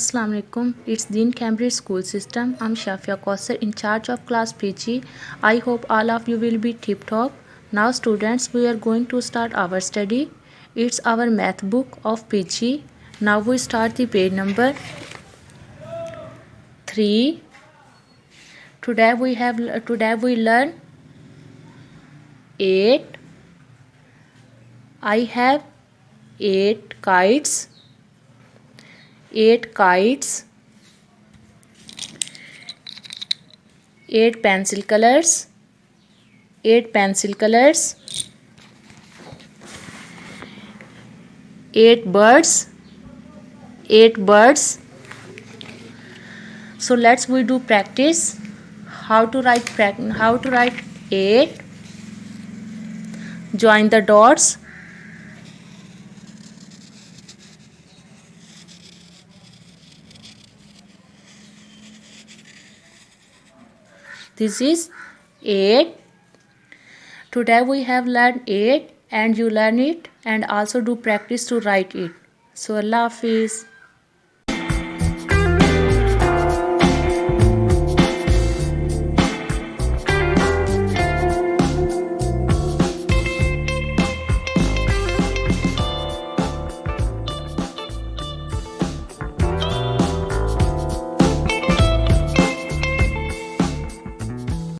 Assalamu alaikum. It's Deen Cambridge School System. I'm Shafia Kausar in charge of class PG. I hope all of you will be tip top. Now students, we are going to start our study. It's our math book of PG. Now we start the page number 3. Today we learn 8. I have 8 kites. 8 kites. 8 pencil colors. 8 pencil colors. 8 birds. 8 birds. So we do practice how to write 8. Join the dots. This is 8. Today we have learned 8 and you learn it and also do practice to write it. So Allah Hafiz.